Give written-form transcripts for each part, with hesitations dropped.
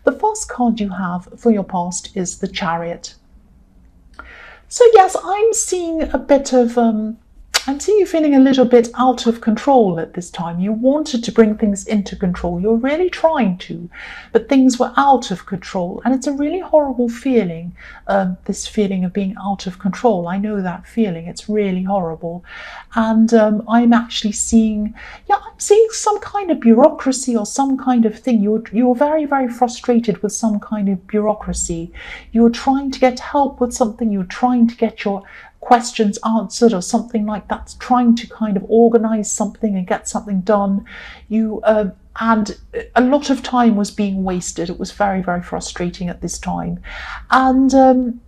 The first card you have for your past is the Chariot. So yes, I'm seeing a bit of I'm seeing you feeling a little bit out of control at this time. You wanted to bring things into control. You're really trying to, but things were out of control. And it's a really horrible feeling, this feeling of being out of control. I know that feeling. It's really horrible. And I'm actually seeing, I'm seeing some kind of bureaucracy or some kind of thing. You're very, very frustrated with some kind of bureaucracy. You're trying to get help with something. You're trying to get your questions answered or something like that, trying to kind of organize something and get something done. And a lot of time was being wasted. It was very, very frustrating at this time. And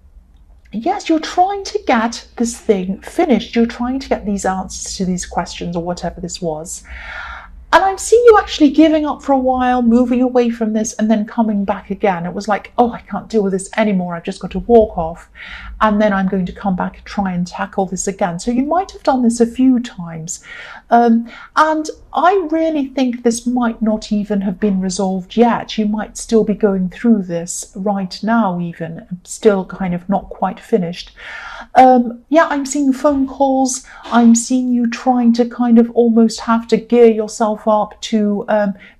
yes, you're trying to get this thing finished. You're trying to get these answers to these questions or whatever this was. And I'm seeing you actually giving up for a while, moving away from this and then coming back again. It was like, oh, I can't deal with this anymore. I've just got to walk off. And then I'm going to come back and try and tackle this again. So you might have done this a few times. And I really think this might not even have been resolved yet. You might still be going through this right now, even still kind of not quite finished. I'm seeing phone calls. I'm seeing you trying to kind of almost have to gear yourself up to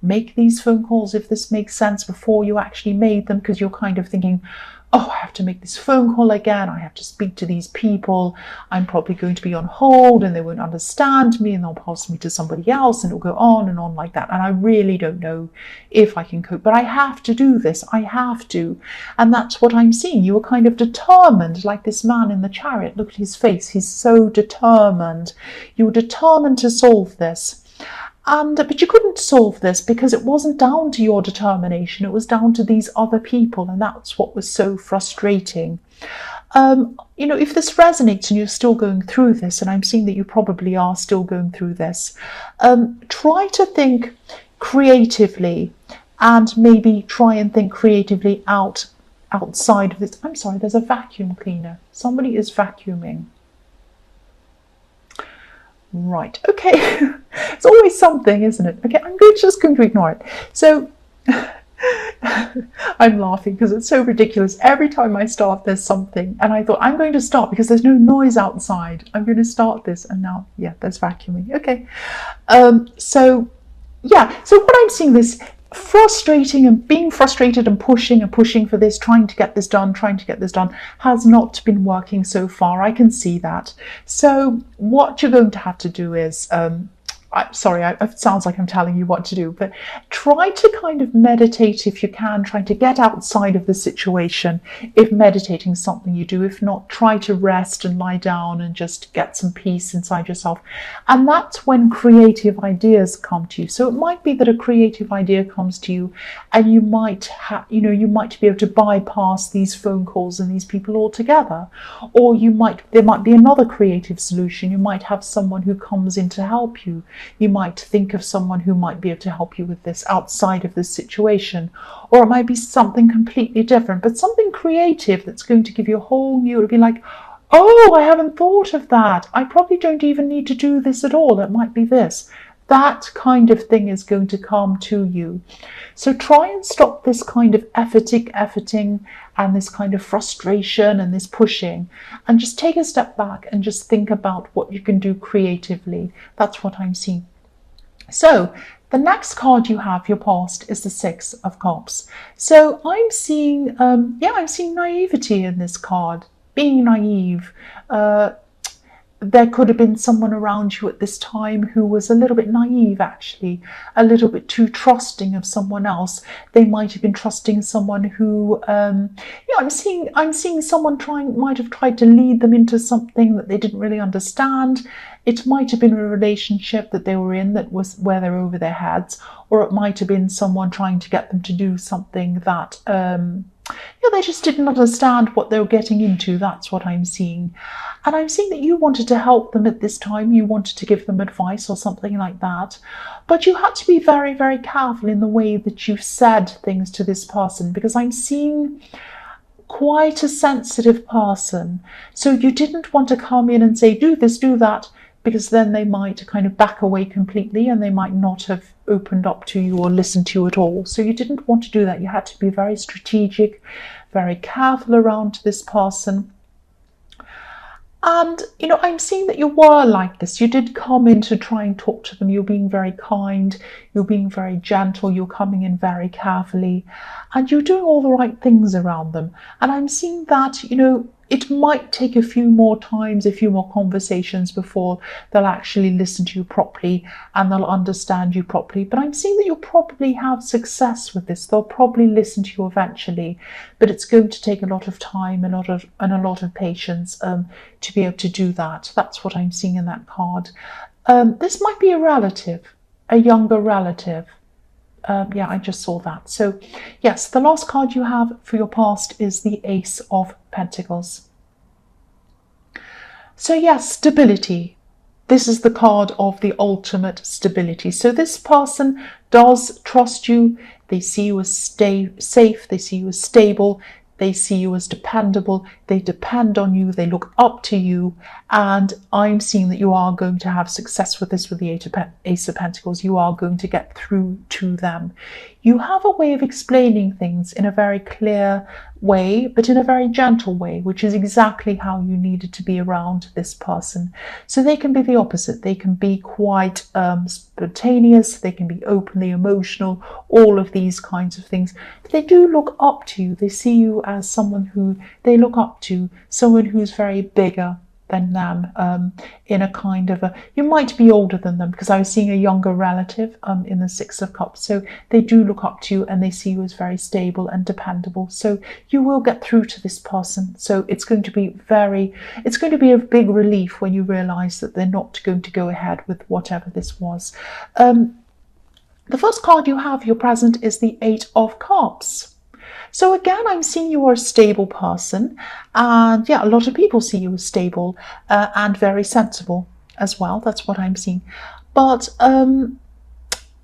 make these phone calls, if this makes sense, before you actually made them, because you're kind of thinking, oh, I have to make this phone call again. I have to speak to these people. I'm probably going to be on hold and they won't understand me and they'll pass me to somebody else and it'll go on and on like that. And I really don't know if I can cope, but I have to do this. I have to. And that's what I'm seeing. You were kind of determined, like this man in the Chariot. Look at his face. He's so determined. You were determined to solve this. But you couldn't solve this because it wasn't down to your determination. It was down to these other people, and that's what was so frustrating. If this resonates and you're still going through this, and I'm seeing that you probably are still going through this, try to think creatively and maybe try and think creatively outside of this. I'm sorry, there's a vacuum cleaner. Somebody is vacuuming. Right, okay. It's always something, isn't it? Okay, I'm just going to ignore it. So I'm laughing because it's so ridiculous. Every time I start, there's something. And I thought, I'm going to start because there's no noise outside. I'm going to start this. And now, there's vacuuming. Okay. So what I'm seeing this frustrating and being frustrated and pushing for this, trying to get this done, has not been working so far. I can see that. So what you're going to have to do is, it sounds like I'm telling you what to do, but try to kind of meditate if you can, try to get outside of the situation. If meditating is something you do, if not, try to rest and lie down and just get some peace inside yourself. And that's when creative ideas come to you. So it might be that a creative idea comes to you and you might be able to bypass these phone calls and these people altogether. Or there might be another creative solution. You might have someone who comes in to help you. You might think of someone who might be able to help you with this outside of this situation, or it might be something completely different, but something creative that's going to give you a whole new, it'll be like, oh, I haven't thought of that. I probably don't even need to do this at all. It might be this. That kind of thing is going to come to you. So try and stop this kind of efforting and this kind of frustration and this pushing, and just take a step back and just think about what you can do creatively. That's what I'm seeing. So the next card you have, your past, is the Six of Cups. So I'm seeing, I'm seeing naivety in this card, being naive. There could have been someone around you at this time who was a little bit naive, actually, a little bit too trusting of someone else. They might have been trusting someone who, I'm seeing someone might have tried to lead them into something that they didn't really understand. It might have been a relationship that they were in that was where they're over their heads, or it might have been someone trying to get them to do something that, they just didn't understand what they were getting into. That's what I'm seeing. And I'm seeing that you wanted to help them at this time. You wanted to give them advice or something like that. But you had to be very, very careful in the way that you said things to this person, because I'm seeing quite a sensitive person. So you didn't want to come in and say, do this, do that. because then they might kind of back away completely and they might not have opened up to you or listened to you at all. So you didn't want to do that. You had to be very strategic, very careful around this person. And, you know, I'm seeing that you were like this. You did come in to try and talk to them. You're being very kind. You're being very gentle. You're coming in very carefully. And you're doing all the right things around them. And I'm seeing that, you know, it might take a few more times, a few more conversations before they'll actually listen to you properly and they'll understand you properly. But I'm seeing that you'll probably have success with this. They'll probably listen to you eventually, but it's going to take a lot of time and a lot of patience to be able to do that. That's what I'm seeing in that card. This might be a relative, a younger relative. Yeah, I just saw that. So yes, the last card you have for your past is the Ace of Pentacles. So yes, stability. This is the card of the ultimate stability. So this person does trust you. They see you as safe. They see you as stable. They see you as dependable. They depend on you. They look up to you. And I'm seeing that you are going to have success with this, with the Ace of Pentacles. You are going to get through to them. You have a way of explaining things in a very clear way, but in a very gentle way, which is exactly how you needed to be around this person. So they can be the opposite. They can be quite spontaneous. They can be openly emotional, all of these kinds of things. But they do look up to you. They see you as someone who they look up to, someone who's very bigger than them, in a kind of a, you might be older than them, because I was seeing a younger relative in the Six of Cups. So they do look up to you and they see you as very stable and dependable. So you will get through to this person. So it's going to be a big relief when you realize that they're not going to go ahead with whatever this was. The first card you have, your present, is the Eight of Cups. So again, I'm seeing you are a stable person, and yeah, a lot of people see you as stable and very sensible as well. That's what I'm seeing. But what I'm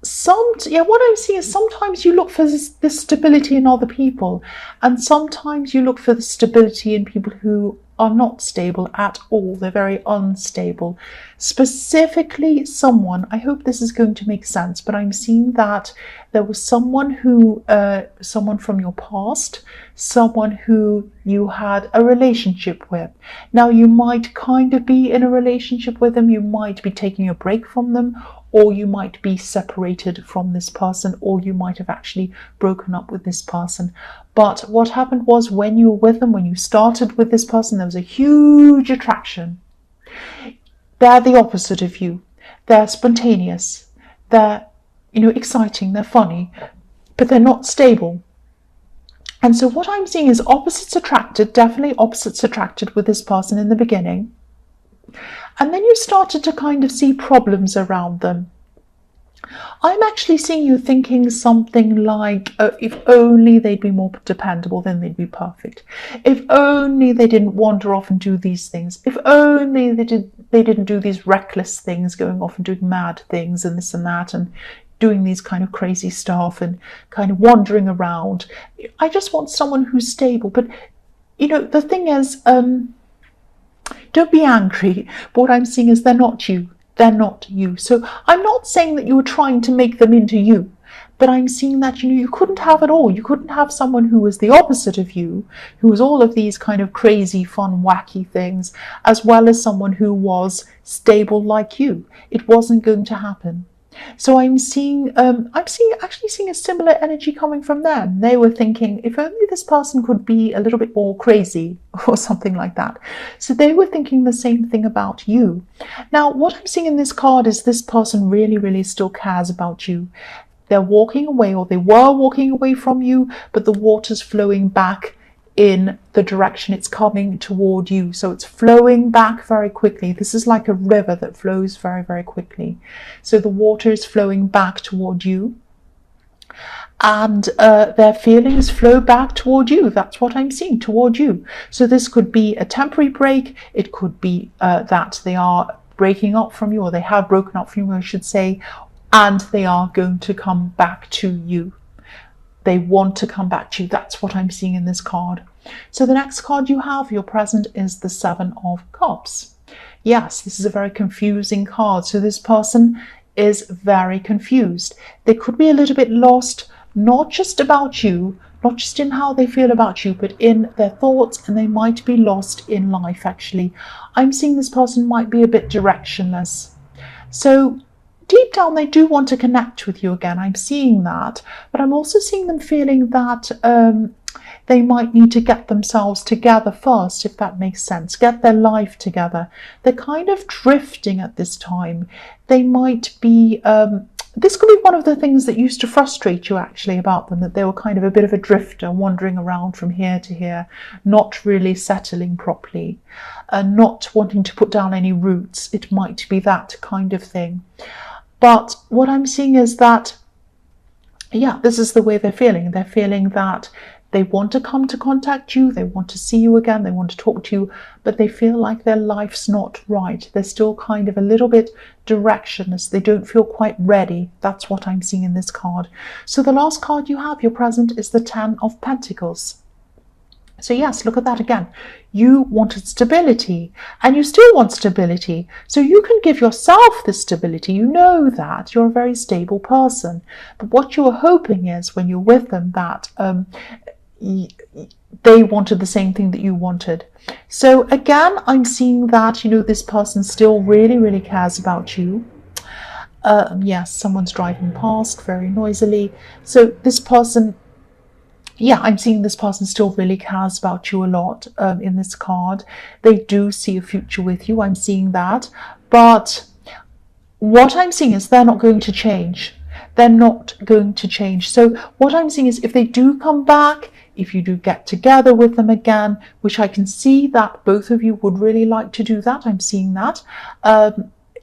seeing is sometimes you look for this stability in other people, and sometimes you look for the stability in people who are not stable at all. They're very unstable. Specifically someone, I hope this is going to make sense, but I'm seeing that there was someone from your past, someone who you had a relationship with. Now you might kind of be in a relationship with them, you might be taking a break from them, or you might be separated from this person, or you might have actually broken up with this person. But what happened was, when you were with them, when you started with this person, there was a huge attraction. They're the opposite of you. They're spontaneous. They're, exciting. They're funny, but they're not stable. And so what I'm seeing is opposites attracted, definitely opposites attracted with this person in the beginning. And then you started to kind of see problems around them. I'm actually seeing you thinking something like, if only they'd be more dependable, then they'd be perfect. If only they didn't wander off and do these things. If only they didn't do these reckless things, going off and doing mad things and this and that, and doing these kind of crazy stuff and kind of wandering around. I just want someone who's stable. But, the thing is, don't be angry. But what I'm seeing is they're not you. They're not you. So I'm not saying that you were trying to make them into you, but I'm seeing that, you couldn't have it all. You couldn't have someone who was the opposite of you, who was all of these kind of crazy, fun, wacky things, as well as someone who was stable like you. It wasn't going to happen. So I'm actually seeing a similar energy coming from them. They were thinking, if only this person could be a little bit more crazy or something like that. So they were thinking the same thing about you. Now, what I'm seeing in this card is this person really, really still cares about you. They're walking away, or they were walking away from you, but the water's flowing back in the direction it's coming toward you. So it's flowing back very quickly. This is like a river that flows very, very quickly. So the water is flowing back toward you, and their feelings flow back toward you. That's what I'm seeing, toward you. So this could be a temporary break. It could be that they are breaking up from you, or they have broken up from you, I should say, and they are going to come back to you. They want to come back to you. That's what I'm seeing in this card. So the next card you have, your present, is the Seven of Cups. Yes, this is a very confusing card. So this person is very confused. They could be a little bit lost, not just about you, not just in how they feel about you, but in their thoughts, and they might be lost in life, actually. I'm seeing this person might be a bit directionless. So deep down, they do want to connect with you again. I'm seeing that, but I'm also seeing them feeling that they might need to get themselves together first, if that makes sense, get their life together. They're kind of drifting at this time. They might be, this could be one of the things that used to frustrate you actually about them, that they were kind of a bit of a drifter, wandering around from here to here, not really settling properly, not wanting to put down any roots. It might be that kind of thing. But what I'm seeing is that, yeah, this is the way they're feeling. They're feeling that they want to come to contact you, they want to see you again, they want to talk to you, but they feel like their life's not right. They're still kind of a little bit directionless. They don't feel quite ready. That's what I'm seeing in this card. So the last card you have, your present, is the Ten of Pentacles. So yes, look at that again. You wanted stability, and you still want stability. So you can give yourself this stability. You know that you're a very stable person. But what you're hoping is, when you're with them, that they wanted the same thing that you wanted. So again, I'm seeing that, you know, this person still really, really cares about you. Yes, someone's driving past very noisily. So this person, yeah, I'm seeing this person still really cares about you a lot in this card. They do see a future with you. I'm seeing that. But what I'm seeing is they're not going to change. They're not going to change. So what I'm seeing is, if they do come back, if you do get together with them again, which I can see that both of you would really like to do that, I'm seeing that,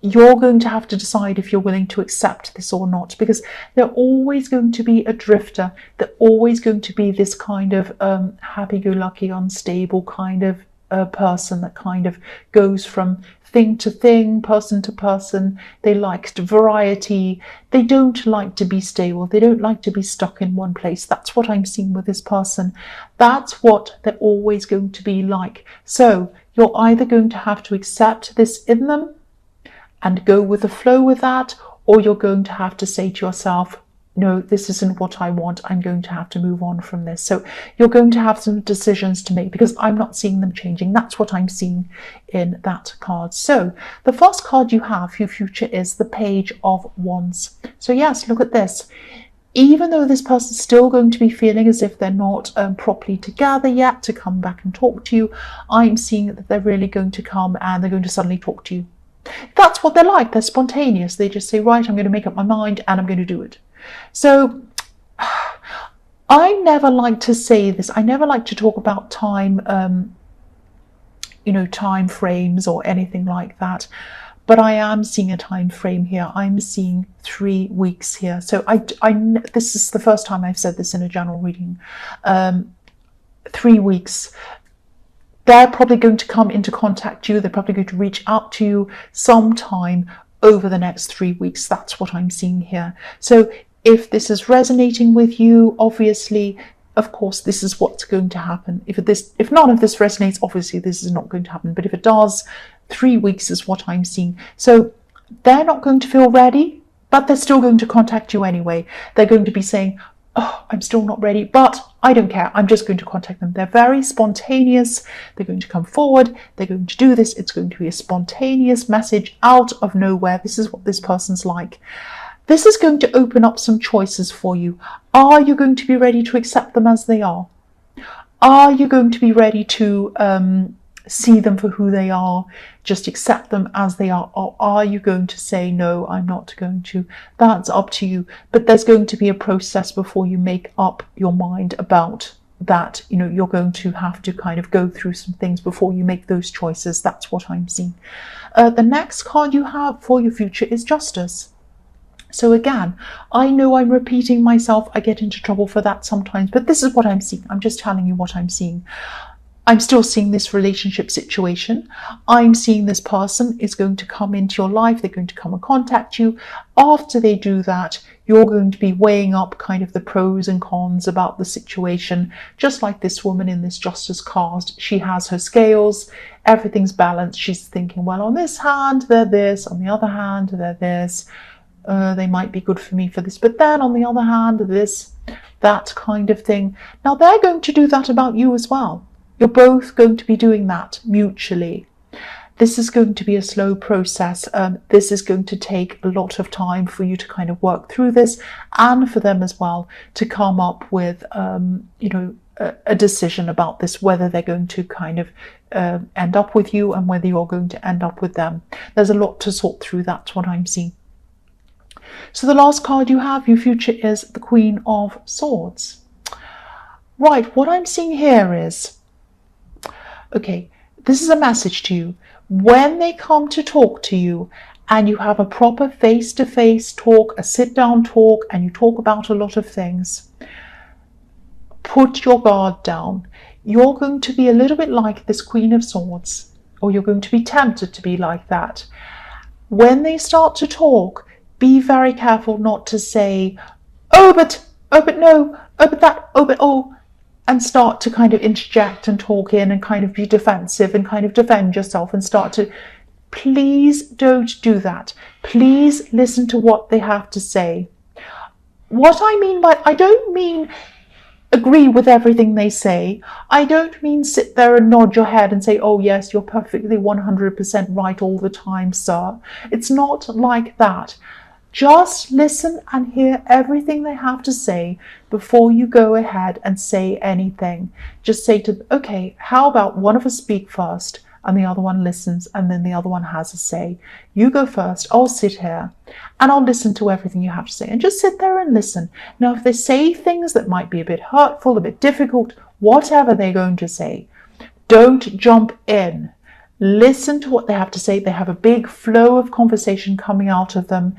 you're going to have to decide if you're willing to accept this or not, because they're always going to be a drifter. They're always going to be this kind of happy-go-lucky, unstable kind of person that kind of goes from thing to thing, person to person. They like variety. They don't like to be stable. They don't like to be stuck in one place. That's what I'm seeing with this person. That's what they're always going to be like. So you're either going to have to accept this in them and go with the flow with that, or you're going to have to say to yourself, no, this isn't what I want. I'm going to have to move on from this. So you're going to have some decisions to make, because I'm not seeing them changing. That's what I'm seeing in that card. So the first card you have, your future, is the Page of Wands. So yes, look at this. Even though this person's still going to be feeling as if they're not properly together yet to come back and talk to you, I'm seeing that they're really going to come and they're going to suddenly talk to you. That's what they're like. They're spontaneous. They just say, right, I'm going to make up my mind and I'm going to do it. So I never like to say this. I never like to talk about time, time frames or anything like that. But I am seeing a time frame here. I'm seeing 3 weeks here. So this is the first time I've said this in a general reading. 3 weeks. They're probably going to come into contact you. They're probably going to reach out to you sometime over the next 3 weeks. That's what I'm seeing here. So if this is resonating with you, obviously, of course, this is what's going to happen. If none of this resonates, obviously this is not going to happen. But if it does, 3 weeks is what I'm seeing. So they're not going to feel ready, but they're still going to contact you anyway. They're going to be saying, oh, I'm still not ready, but I don't care. I'm just going to contact them. They're very spontaneous. They're going to come forward. They're going to do this. It's going to be a spontaneous message out of nowhere. This is what this person's like. This is going to open up some choices for you. Are you going to be ready to accept them as they are? Are you going to be ready to see them for who they are, just accept them as they are? Or are you going to say, no, I'm not going to? That's up to you. But there's going to be a process before you make up your mind about that. You're going to have to kind of go through some things before you make those choices. That's what I'm seeing. The next card you have for your future is Justice. So again, I know I'm repeating myself. I get into trouble for that sometimes, but this is what I'm seeing. I'm just telling you what I'm seeing. I'm still seeing this relationship situation. I'm seeing this person is going to come into your life. They're going to come and contact you. After they do that, you're going to be weighing up kind of the pros and cons about the situation. Just like this woman in this Justice card, she has her scales. Everything's balanced. She's thinking, well, on this hand, they're this. On the other hand, they're this. They might be good for me for this. But then on the other hand, this, that kind of thing. Now, they're going to do that about you as well. You're both going to be doing that mutually. This is going to be a slow process. This is going to take a lot of time for you to kind of work through this, and for them as well to come up with, a decision about this, whether they're going to kind of end up with you and whether you're going to end up with them. There's a lot to sort through. That's what I'm seeing. So the last card you have, your future, is the Queen of Swords. Right, what I'm seeing here is, okay, this is a message to you. When they come to talk to you and you have a proper face-to-face talk, a sit-down talk, and you talk about a lot of things, put your guard down. You're going to be a little bit like this Queen of Swords, or you're going to be tempted to be like that. When they start to talk, be very careful not to say, oh, but no, oh, but that, oh, but oh, and start to kind of interject and talk in and kind of be defensive and kind of defend yourself and start to, please don't do that. Please listen to what they have to say. What I mean by, I don't mean agree with everything they say. I don't mean sit there and nod your head and say, oh yes, you're perfectly 100% right all the time, sir. It's not like that. Just listen and hear everything they have to say before you go ahead and say anything. Just say to them, okay, how about one of us speak first and the other one listens and then the other one has a say. You go first, I'll sit here and I'll listen to everything you have to say, and just sit there and listen. Now, if they say things that might be a bit hurtful, a bit difficult, whatever they're going to say, don't jump in. Listen to what they have to say. They have a big flow of conversation coming out of them.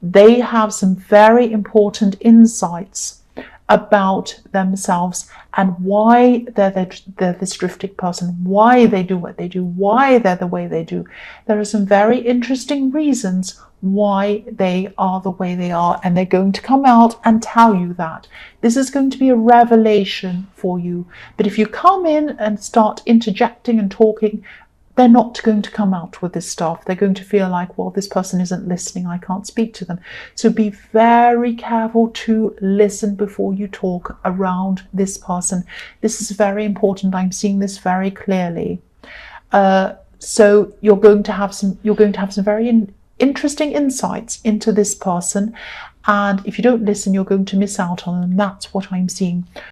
They have some very important insights about themselves and why they're this drifting person, why they do what they do, why they're the way they do. There are some very interesting reasons why they are the way they are, and they're going to come out and tell you that. This is going to be a revelation for you. But if you come in and start interjecting and talking, they're not going to come out with this stuff. They're going to feel like, well, this person isn't listening, I can't speak to them. So be very careful to listen before you talk around this person. This is very important. I'm seeing this very clearly. So you're going to have some very interesting insights into this person. And if you don't listen, you're going to miss out on them. That's what I'm seeing.